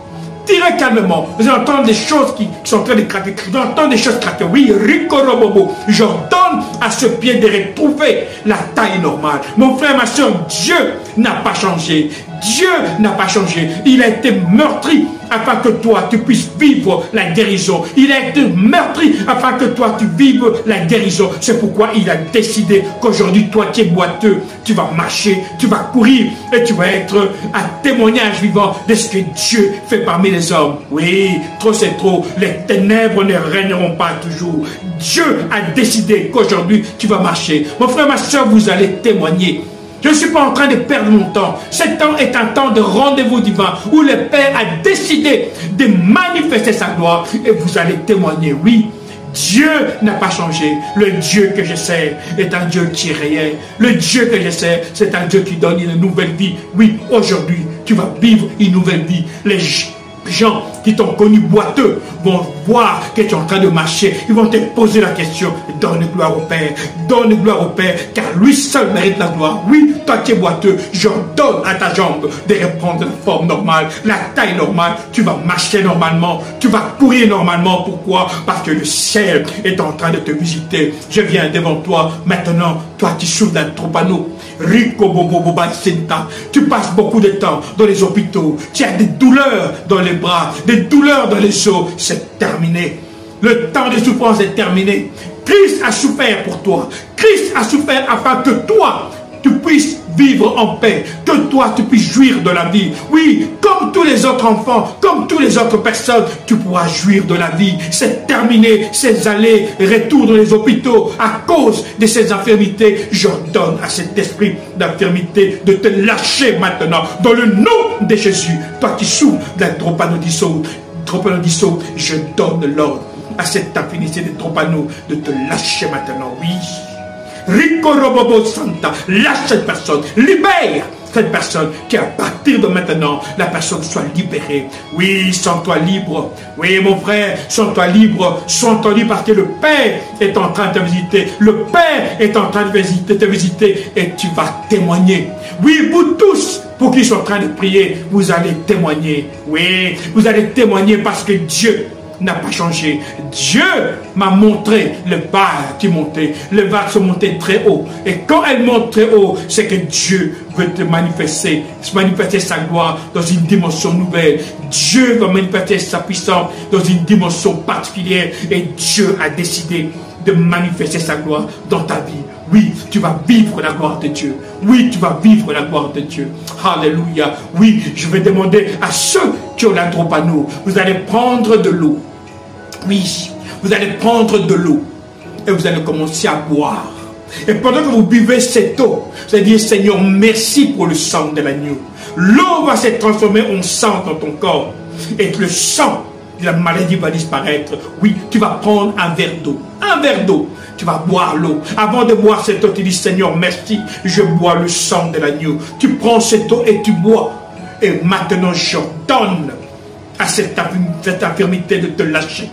Tirez calmement. Vous allez entendre des choses qui sont en train de craquer. Vous allez entendre des choses craquer. Oui, Rikorobobo. J'ordonne à ce pied de retrouver la taille normale. Mon frère, ma soeur, Dieu n'a pas changé. Dieu n'a pas changé. Il a été meurtri afin que toi tu puisses vivre la guérison. Il a été meurtri afin que toi tu vives la guérison. C'est pourquoi il a décidé qu'aujourd'hui toi qui es boiteux, tu vas marcher, tu vas courir et tu vas être un témoignage vivant de ce que Dieu fait parmi les hommes. Oui, trop c'est trop. Les ténèbres ne régneront pas toujours. Dieu a décidé qu'aujourd'hui tu vas marcher. Mon frère, ma soeur, vous allez témoigner. Je ne suis pas en train de perdre mon temps. Ce temps est un temps de rendez-vous divin où le Père a décidé de manifester sa gloire et vous allez témoigner. Oui, Dieu n'a pas changé. Le Dieu que je sais est un Dieu qui est réel. Le Dieu que je sais, c'est un Dieu qui donne une nouvelle vie. Oui, aujourd'hui, tu vas vivre une nouvelle vie. Les gens qui t'ont connu boiteux vont voir que tu es en train de marcher. Ils vont te poser la question. Donne gloire au Père. Donne gloire au Père, car lui seul mérite la gloire. Oui, toi qui es boiteux, j'ordonne à ta jambe de reprendre la forme normale, la taille normale. Tu vas marcher normalement. Tu vas courir normalement. Pourquoi? Parce que le ciel est en train de te visiter. Je viens devant toi maintenant. Toi qui souffres d'un tropano. Tu passes beaucoup de temps dans les hôpitaux. Tu as des douleurs dans les bras, des douleurs dans les os. C'est terminé. Le temps de souffrance est terminé. Christ a souffert pour toi. Christ a souffert afin que toi, tu puisses vivre en paix, que toi tu puisses jouir de la vie. Oui, comme tous les autres enfants, comme toutes les autres personnes, tu pourras jouir de la vie. C'est terminé ces allers et retours dans les hôpitaux à cause de ces infirmités. J'ordonne à cet esprit d'infirmité de te lâcher maintenant dans le nom de Jésus. Toi qui souffres d'un tropanodiso, je donne l'ordre à cette affinité de tropano de te lâcher maintenant. Oui. Rikorobobo Santa, lâche cette personne, libère cette personne, qu'à partir de maintenant, la personne soit libérée. Oui, sens-toi libre. Oui, mon frère, sens-toi libre. Sens-toi libre parce que le Père est en train de te visiter. Le Père est en train de te visiter et tu vas témoigner. Oui, vous tous, pour qui sont en train de prier, vous allez témoigner. Oui, vous allez témoigner parce que Dieu n'a pas changé. Dieu m'a montré le vague qui montait. Le vague se montait très haut. Et quand elle monte très haut, c'est que Dieu veut te manifester sa gloire dans une dimension nouvelle. Dieu va manifester sa puissance dans une dimension particulière. Et Dieu a décidé de manifester sa gloire dans ta vie. Oui, tu vas vivre la gloire de Dieu. Oui, tu vas vivre la gloire de Dieu. Alléluia. Oui, je vais demander à ceux qui ont la tropano, vous allez prendre de l'eau. Oui, vous allez prendre de l'eau et vous allez commencer à boire. Et pendant que vous buvez cette eau, vous allez dire, Seigneur, merci pour le sang de l'agneau. L'eau va se transformer en sang dans ton corps. Et le sang de la maladie va disparaître. Oui, tu vas prendre un verre d'eau. Un verre d'eau. Tu vas boire l'eau. Avant de boire cette eau, tu dis, Seigneur, merci, je bois le sang de l'agneau. Tu prends cette eau et tu bois. Et maintenant, j'ordonne à cette infirmité de te lâcher.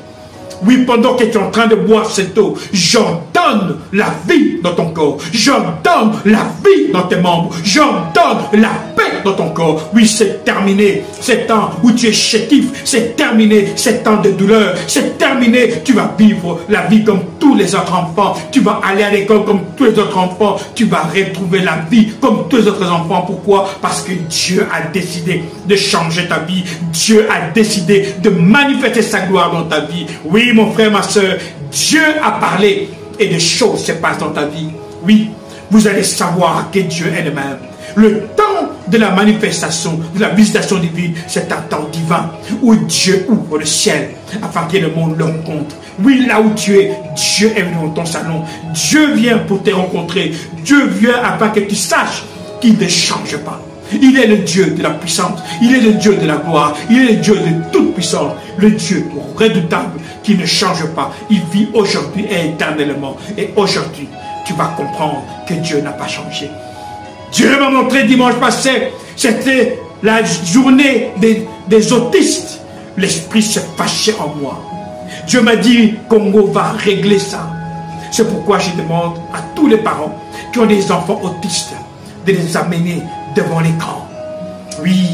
Oui, pendant que tu es en train de boire cette eau, j'ordonne la vie dans ton corps. J'ordonne la vie dans tes membres. J'ordonne la paix dans ton corps. Oui, c'est terminé. C'est temps où tu es chétif. C'est terminé. C'est temps de douleur. C'est terminé. Tu vas vivre la vie comme tous les autres enfants. Tu vas aller à l'école comme tous les autres enfants. Tu vas retrouver la vie comme tous les autres enfants. Pourquoi? Parce que Dieu a décidé de changer ta vie. Dieu a décidé de manifester sa gloire dans ta vie. Oui, mon frère, ma soeur, Dieu a parlé et des choses se passent dans ta vie. Oui, vous allez savoir que Dieu est le même. Le temps de la manifestation, de la visitation divine, c'est un temps divin où Dieu ouvre le ciel afin que le monde le rencontre. Oui, là où tu es, Dieu est venu dans ton salon. Dieu vient pour te rencontrer. Dieu vient afin que tu saches qu'il ne change pas. Il est le Dieu de la puissance. Il est le Dieu de la gloire. Il est le Dieu de toute puissance. Le Dieu redoutable qui ne change pas. Il vit aujourd'hui et éternellement. Et aujourd'hui, tu vas comprendre que Dieu n'a pas changé. Dieu m'a montré dimanche passé, c'était la journée des autistes. L'esprit s'est fâché en moi. Dieu m'a dit, Congo va régler ça. C'est pourquoi je demande à tous les parents qui ont des enfants autistes de les amener devant l'écran. Oui.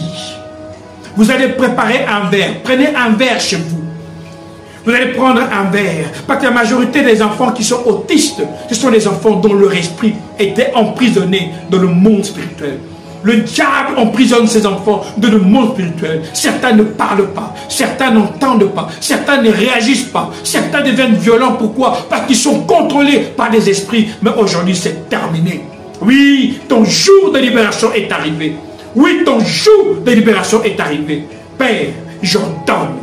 Vous allez préparer un verre. Prenez un verre chez vous. Vous allez prendre un verre. Parce que la majorité des enfants qui sont autistes, ce sont les enfants dont leur esprit était emprisonné dans le monde spirituel. Le diable emprisonne ses enfants dans le monde spirituel. Certains ne parlent pas. Certains n'entendent pas. Certains ne réagissent pas. Certains deviennent violents. Pourquoi? Parce qu'ils sont contrôlés par des esprits. Mais aujourd'hui, c'est terminé. Oui, ton jour de libération est arrivé. Oui, ton jour de libération est arrivé. Père, j'ordonne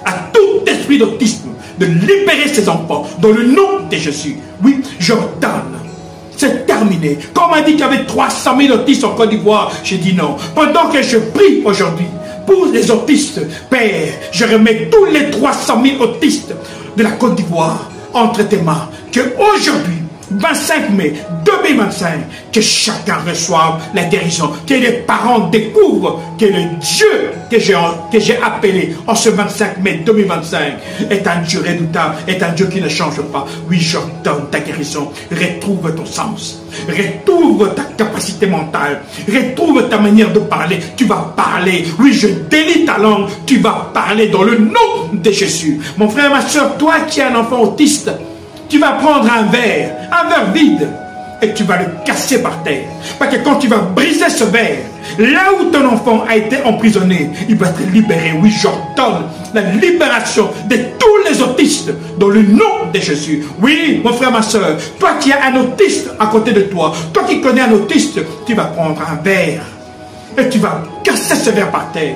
à tout esprit d'autisme de libérer ses enfants dans le nom de Jésus. Oui, j'ordonne. C'est terminé. Quand on m'a dit qu'il y avait 300 000 autistes en Côte d'Ivoire, j'ai dit non. Pendant que je prie aujourd'hui pour les autistes, Père, je remets tous les 300 000 autistes de la Côte d'Ivoire entre tes mains. Que aujourd'hui, 25 mai 2025, que chacun reçoive la guérison, que les parents découvrent que le Dieu que j'ai appelé en ce 25 mai 2025 est un Dieu redoutable, est un Dieu qui ne change pas. Oui, j'ordonne ta guérison. Retrouve ton sens, retrouve ta capacité mentale, retrouve ta manière de parler. Tu vas parler. Oui, je délie ta langue. Tu vas parler dans le nom de Jésus. Mon frère, ma soeur, toi qui es un enfant autiste, tu vas prendre un verre vide, et tu vas le casser par terre. Parce que quand tu vas briser ce verre, là où ton enfant a été emprisonné, il va être libéré. Oui, j'ordonne la libération de tous les autistes dans le nom de Jésus. Oui, mon frère, ma soeur, toi qui as un autiste à côté de toi, toi qui connais un autiste, tu vas prendre un verre et tu vas casser ce verre par terre.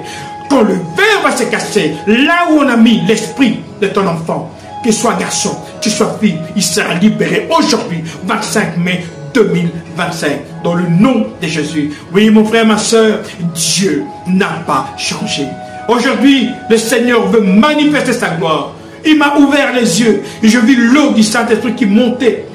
Quand le verre va se casser, là où on a mis l'esprit de ton enfant, qu'il soit garçon, qu'il soit fille, il sera libéré aujourd'hui, 25 mai 2025, dans le nom de Jésus. Oui, mon frère, ma soeur, Dieu n'a pas changé. Aujourd'hui, le Seigneur veut manifester sa gloire. Il m'a ouvert les yeux et je vis l'eau du Saint-Esprit qui montait,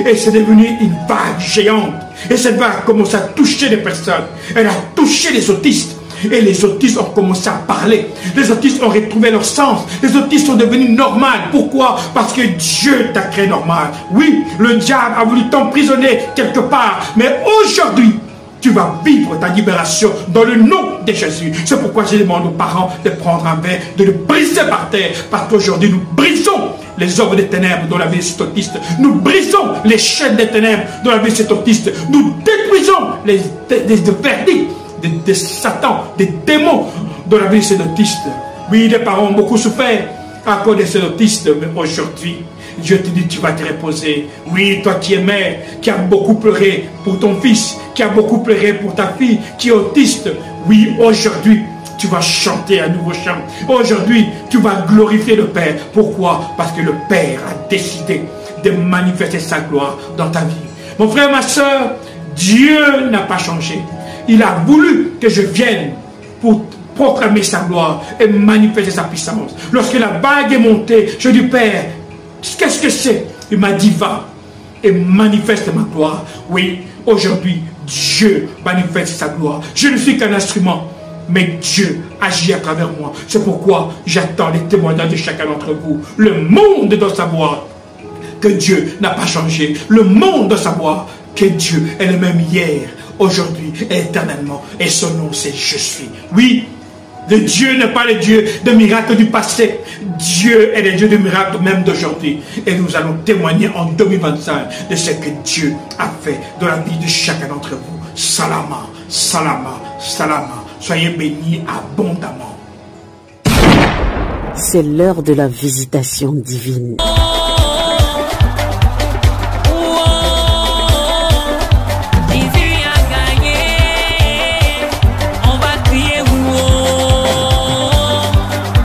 et c'est devenu une vague géante. Et cette vague a commencé à toucher les personnes. Elle a touché les autistes. Et les autistes ont commencé à parler. Les autistes ont retrouvé leur sens. Les autistes sont devenus normaux. Pourquoi? Parce que Dieu t'a créé normal. Oui, le diable a voulu t'emprisonner quelque part. Mais aujourd'hui, tu vas vivre ta libération dans le nom de Jésus. C'est pourquoi je demande aux parents de prendre un verre, de le briser par terre. Parce qu'aujourd'hui, nous brisons les œuvres des ténèbres dans la vie de cet autiste. Nous brisons les chaînes des ténèbres dans la vie de cet autiste. Nous détruisons les verdicts de Satan, des démons dans la vie de ces autistes. Oui, les parents ont beaucoup souffert à cause de ces autistes, mais aujourd'hui, Dieu te dit, tu vas te reposer. Oui, toi qui es mère, qui a beaucoup pleuré pour ton fils, qui a beaucoup pleuré pour ta fille, qui est autiste. Oui, aujourd'hui, tu vas chanter un nouveau chant. Aujourd'hui, tu vas glorifier le Père. Pourquoi? Parce que le Père a décidé de manifester sa gloire dans ta vie. Mon frère, ma soeur, Dieu n'a pas changé. Il a voulu que je vienne pour proclamer sa gloire et manifester sa puissance. Lorsque la vague est montée, je dis, Père, qu'est-ce que c'est? Il m'a dit, va et manifeste ma gloire. Oui, aujourd'hui, Dieu manifeste sa gloire. Je ne suis qu'un instrument, mais Dieu agit à travers moi. C'est pourquoi j'attends les témoignages de chacun d'entre vous. Le monde doit savoir que Dieu n'a pas changé. Le monde doit savoir que Dieu est le même hier, aujourd'hui et éternellement. Et son nom, c'est je suis. Oui, le Dieu n'est pas le Dieu de miracles du passé. Dieu est le Dieu de miracles même d'aujourd'hui. Et nous allons témoigner en 2025 de ce que Dieu a fait dans la vie de chacun d'entre vous. Salama, salama, salama. Soyez bénis abondamment. C'est l'heure de la visitation divine.